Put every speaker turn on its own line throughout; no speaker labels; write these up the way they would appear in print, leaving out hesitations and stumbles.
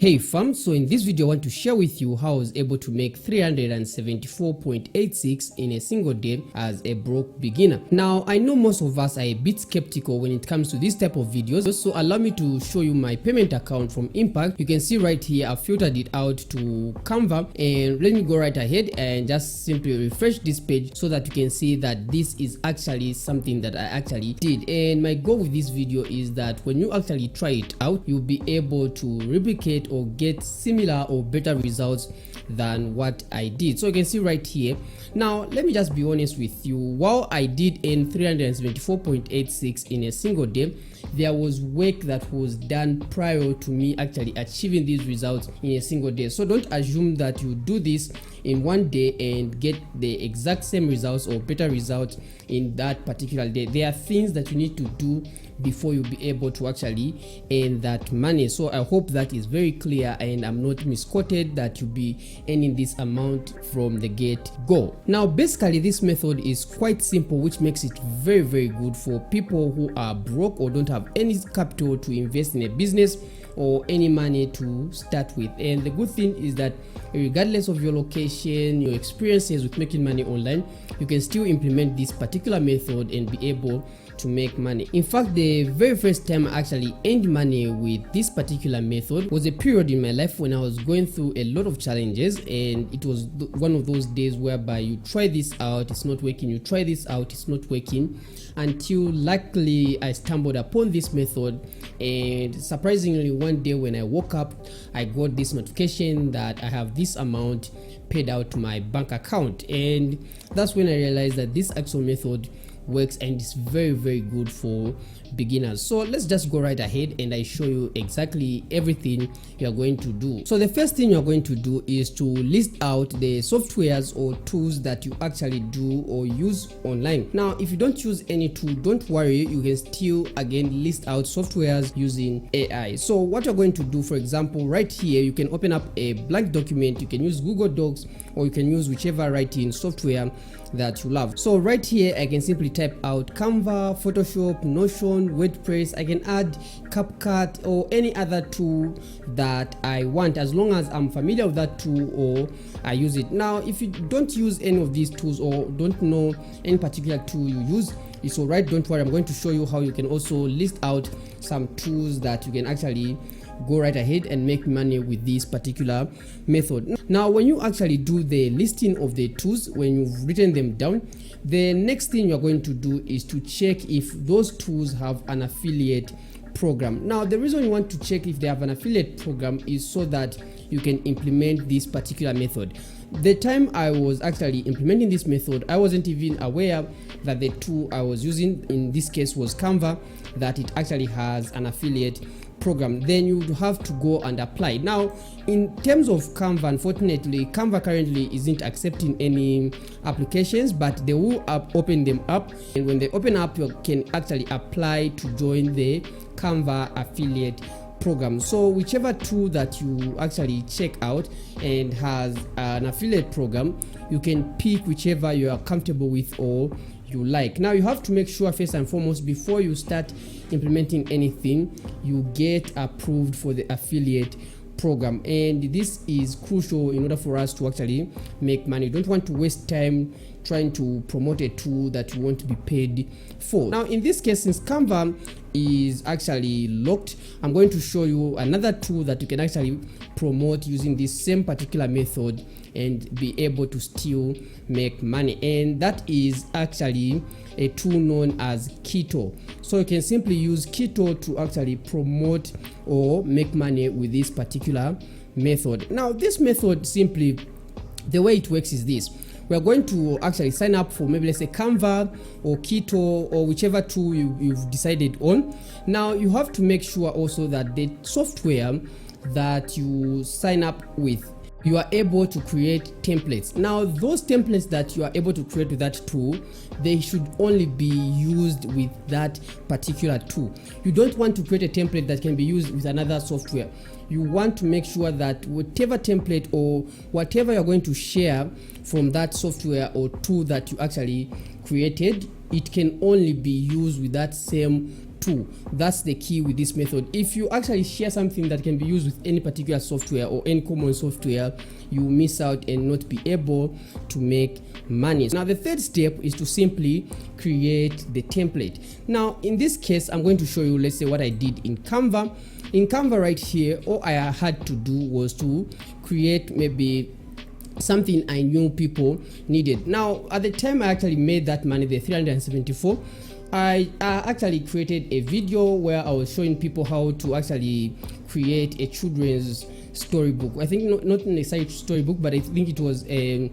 Hey fam, so in this video I want to share with you how I was able to make 374.86 in a single day as a broke beginner. Now I know most of us are a bit skeptical when it comes to this type of videos, so allow me to show you my payment account from Impact. You can see right here I've filtered it out to Canva, and let me go right ahead and just simply refresh this page so that you can see that this is actually something that I actually did. And my goal with this video is that when you actually try it out, you'll be able to replicate or get similar or better results than what I did. So you can see right here. Now let me just be honest with you, while I did earn 374.86 in a single day, there was work that was done prior to me actually achieving these results in a single day. So don't assume that you do this in one day and get the exact same results or better results in that particular day. There are things that you need to do before you'll be able to actually earn that money. So I hope that is very clear and I'm not misquoted that you'll be earning this amount from the get-go. Now basically this method is quite simple, which makes it very good for people who are broke or don't have any capital to invest in a business or any money to start with. And the good thing is that regardless of your location, your experiences with making money online, you can still implement this particular method and be able to make money. In fact, the very first time I actually earned money with this particular method was a period in my life when I was going through a lot of challenges, and it was one of those days whereby you try this out, it's not working, you try this out, it's not working, until luckily I stumbled upon this method. And surprisingly, one day when I woke up, I got this notification that I have this amount paid out to my bank account, and that's when I realized that this actual method works and it's very good for beginners. So let's just go right ahead and I show you exactly everything you are going to do. So the first thing you're going to do is to list out the softwares or tools that you actually do or use online. Now if you don't use any tool, don't worry, you can still again list out softwares using AI. So what you're going to do, for example, right here you can open up a blank document. You can use Google Docs or you can use whichever writing software that you love. So right here I can simply type out Canva, Photoshop, Notion, WordPress. I can add CapCut or any other tool that I want, as long as I'm familiar with that tool or I use it. Now if you don't use any of these tools or don't know any particular tool you use, it's alright, don't worry. I'm going to show you how you can also list out some tools that you can actually go right ahead and make money with this particular method. Now when you actually do the listing of the tools, when you've written them down, the next thing you're going to do is to check if those tools have an affiliate program. Now the reason you want to check if they have an affiliate program is so that you can implement this particular method. The time I was actually implementing this method, I wasn't even aware that the tool I was using, in this case was Canva, that it actually has an affiliate program. Then you would have to go and apply. Now in terms of Canva, unfortunately Canva currently isn't accepting any applications, but they will open them up, and when they open up you can actually apply to join the Canva affiliate program. So whichever tool that you actually check out and has an affiliate program, you can pick whichever you are comfortable with or you like. Now you have to make sure first and foremost, before you start implementing anything, you get approved for the affiliate program, and this is crucial in order for us to actually make money. You don't want to waste time trying to promote a tool that you want to be paid for. Now in this case, since Canva is actually locked, I'm going to show you another tool that you can actually promote using this same particular method and be able to still make money, and that is actually a tool known as Keto. So you can simply use Keto to actually promote or make money with this particular method. Now this method, simply the way it works is this: we are going to actually sign up for maybe, let's say, Canva or Keto or whichever tool you've decided on. Now you have to make sure also that the software that you sign up with, you are able to create templates. Now those templates that you are able to create with that tool, they should only be used with that particular tool. You don't want to create a template that can be used with another software. You want to make sure that whatever template or whatever you're going to share from that software or tool that you actually created, it can only be used with that same tool. That's the key with this method. If you actually share something that can be used with any particular software or any common software, you miss out and not be able to make money. Now the third step is to simply create the template. Now in this case, I'm going to show you, let's say, what I did in Canva. In Canva right here, all I had to do was to create maybe something I knew people needed. Now at the time I actually made that money, the 374, I actually created a video where I was showing people how to actually create a children's storybook. I think not necessarily storybook, but I think it was a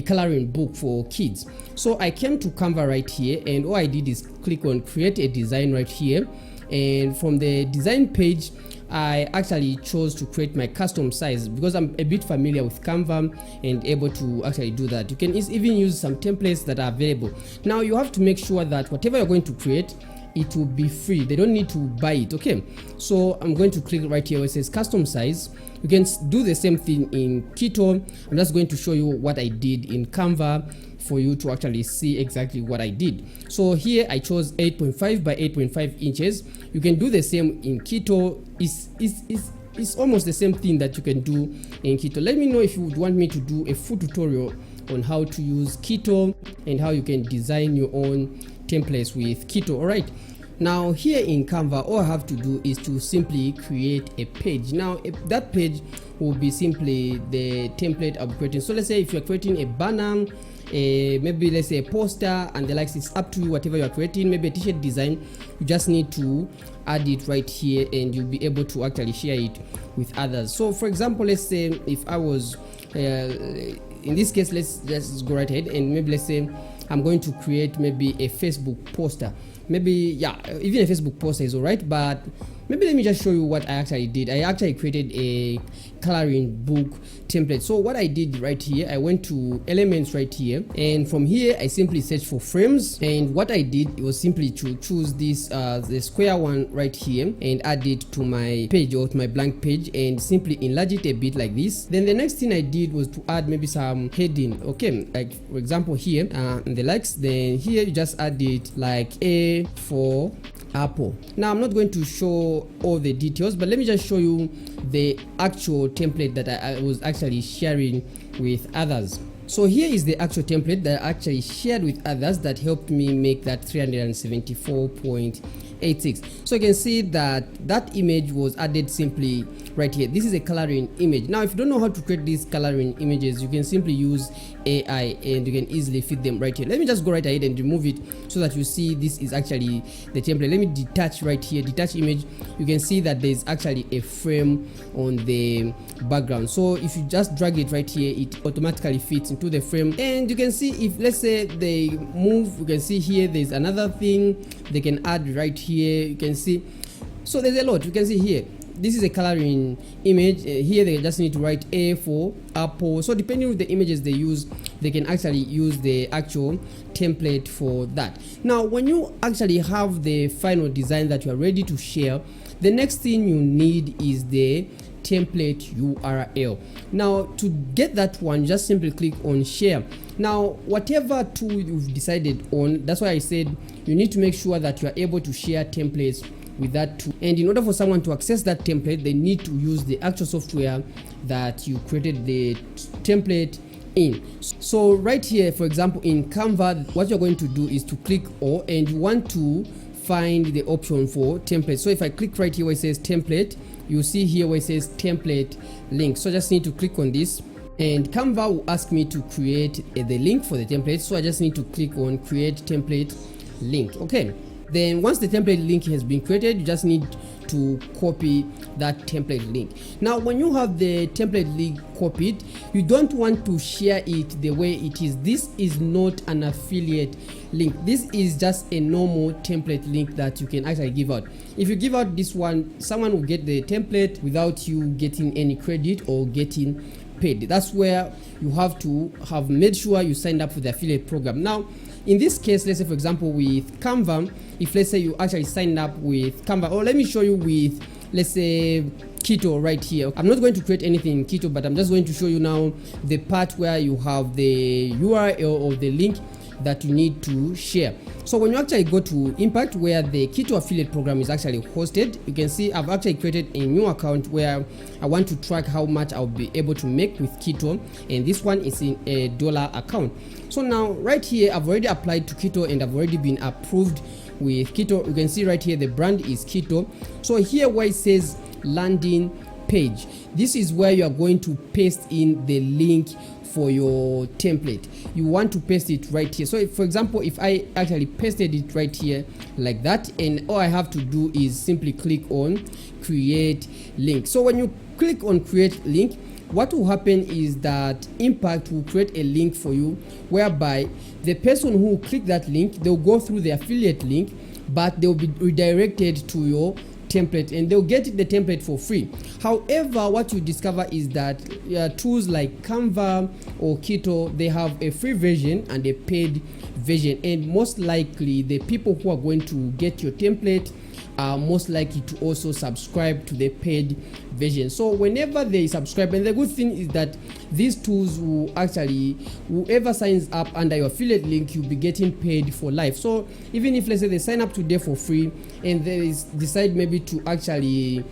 coloring book for kids. So I came to Canva right here, and all I did is click on create a design right here, and from the design page I actually chose to create my custom size because I'm a bit familiar with Canva and able to actually do that. You can even use some templates that are available. Now you have to make sure that whatever you're going to create, it will be free. They don't need to buy it. Okay, so I'm going to click right here where it says custom size. You can do the same thing in Keto. I'm just going to show you what I did in Canva for you to actually see exactly what I did. So here I chose 8.5 by 8.5 inches. You can do the same in Keto. It's almost the same thing that you can do in Keto. Let me know if you would want me to do a full tutorial on how to use Keto and how you can design your own templates with Keto. All right, now here in Canva, all I have to do is to simply create a page. Now that page will be simply the template I'm creating. So let's say if you're creating a banner, maybe let's say a poster and the likes, it's up to you. Whatever you're creating, maybe a t-shirt design, you just need to add it right here and you'll be able to actually share it with others. So for example, let's say if I was in this case, let's go right ahead and maybe let's say I'm going to create maybe a Facebook poster. Maybe, yeah, even a Facebook poster is alright, but maybe let me just show you what I actually did. I actually created a coloring book template. So what I did right here, I went to elements right here, and from here I simply searched for frames, and what I did was simply to choose this the square one right here and add it to my page or to my blank page and simply enlarge it a bit like this. Then the next thing I did was to add maybe some heading. Okay, like for example here and the likes. Then here you just add it like A for Apple. Now I'm not going to show all the details, but let me just show you the actual template that I was actually sharing with others. So here is the actual template that I actually shared with others that helped me make that 374.86. So you can see that that image was added simply right here. This is a coloring image. Now if you don't know how to create these coloring images, you can simply use AI and you can easily fit them right here. Let me just go right ahead and remove it so that you see this is actually the template. Let me detach right here, detach image. You can see that there's actually a frame on the background. So if you just drag it right here, it automatically fits into the frame. And you can see if let's say they move, you can see here there's another thing they can add right here. You can see, so there's a lot. You can see here this is a coloring image. Here they just need to write A for Apple. So depending on the images they use, they can actually use the actual template for that. Now when you actually have the final design that you are ready to share, the next thing you need is the template URL. Now to get that one, just simply click on share. Now whatever tool you've decided on, that's why I said you need to make sure that you are able to share templates with that tool, and in order for someone to access that template, they need to use the actual software that you created the template in. So right here, for example, in Canva, what you're going to do is to click all, and you want to find the option for template. So if I click right here where it says template, you see here where it says template link. So I just need to click on this, and Canva will ask me to create the link for the template. So I just need to click on create template link. Okay, then once the template link has been created, you just need to copy that template link. Now when you have the template link copied, you don't want to share it the way it is. This is not an affiliate link. This is just a normal template link that you can actually give out. If you give out this one, someone will get the template without you getting any credit or getting paid. That's where you have to have made sure you signed up for the affiliate program. Now in this case, let's say for example with Canva, if let's say you actually signed up with Canva, or let me show you with, let's say, Keto right here. I'm not going to create anything in Keto, but I'm just going to show you now the part where you have the URL of the link that you need to share. So when you actually go to Impact, where the Keto affiliate program is actually hosted, you can see I've actually created a new account where I want to track how much I'll be able to make with Keto, and this one is in a dollar account. So now right here, I've already applied to Keto and I've already been approved with Keto. You can see right here the brand is Keto. So here where it says landing page, this is where you are going to paste in the link for your template. You want to paste it right here. So if, for example, if I actually pasted it right here like that, and all I have to do is simply click on create link. So when you click on create link, what will happen is that Impact will create a link for you, whereby the person who will click that link, they'll go through the affiliate link, but they'll be redirected to your template and they'll get the template for free. However, what you discover is that tools like Canva or Keto, they have a free version and a paid version, and most likely the people who are going to get your template are most likely to also subscribe to the paid version. So whenever they subscribe, and the good thing is that these tools will actually, whoever signs up under your affiliate link, you'll be getting paid for life. So even if, let's say, they sign up today for free and they decide maybe to actually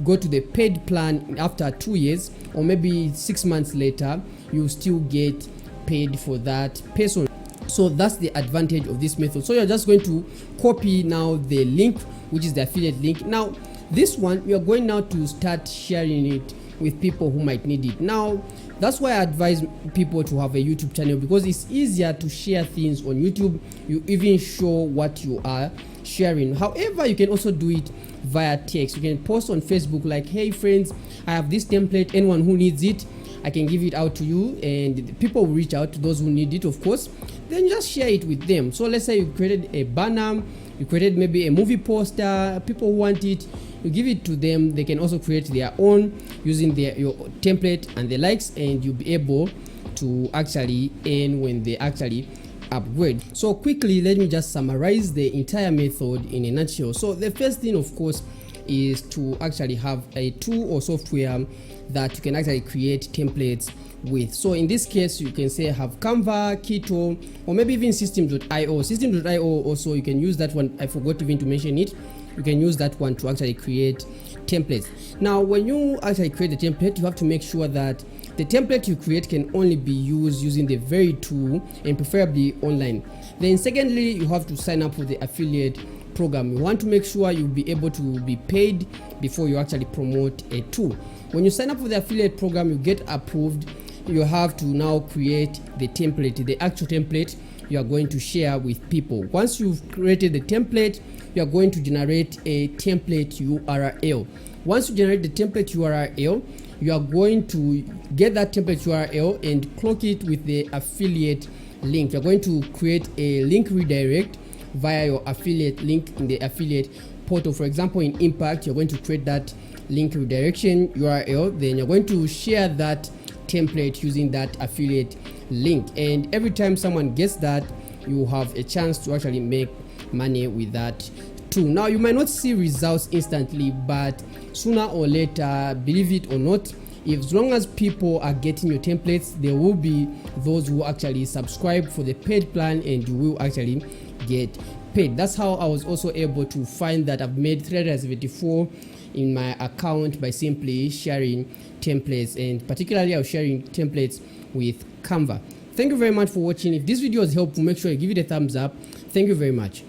go to the paid plan after 2 years or maybe 6 months later, you still get paid for that person. So that's the advantage of this method. So you're just going to copy now the link, which is the affiliate link. Now this one, you're going now to start sharing it with people who might need it. Now that's why I advise people to have a YouTube channel, because it's easier to share things on YouTube. You even show what you are sharing. However, you can also do it via text. You can post on Facebook like, hey friends, I have this template, anyone who needs it, I can give it out to you, and people will reach out to those who need it, of course. Then just share it with them. So let's say you created a banner, you created maybe a movie poster, people who want it, you give it to them. They can also create their own using your template and the likes, and you'll be able to actually earn when they actually upgrade. So quickly, let me just summarize the entire method in a nutshell. So the first thing, of course, is to actually have a tool or software that you can actually create templates with. So in this case, you can say have Canva, Keto, or maybe even system.io. System.io also, you can use that one. I forgot even to mention it. You can use that one to actually create templates. Now when you actually create the template, you have to make sure that the template you create can only be used using the very tool, and preferably online. Then secondly, you have to sign up for the affiliate program. You want to make sure you'll be able to be paid before you actually promote a tool. When you sign up for the affiliate program, you get approved. You have to now create the template, the actual template you are going to share with people. Once you've created the template, you are going to generate a template URL. Once you generate the template URL, you are going to get that template URL and clock it with the affiliate link. You're going to create a link redirect via your affiliate link in the affiliate portal. For example, in Impact, you're going to create that link redirection URL, then you're going to share that template using that affiliate link, and every time someone gets that, you have a chance to actually make money with that tool. Now you might not see results instantly, but sooner or later, believe it or not, as long as people are getting your templates, there will be those who actually subscribe for the paid plan, and you will actually get paid. That's how I was also able to find that I've made 374 in my account by simply sharing templates, and particularly I was sharing templates with Canva. Thank you very much for watching. If this video was helpful, make sure you give it a thumbs up. Thank you very much.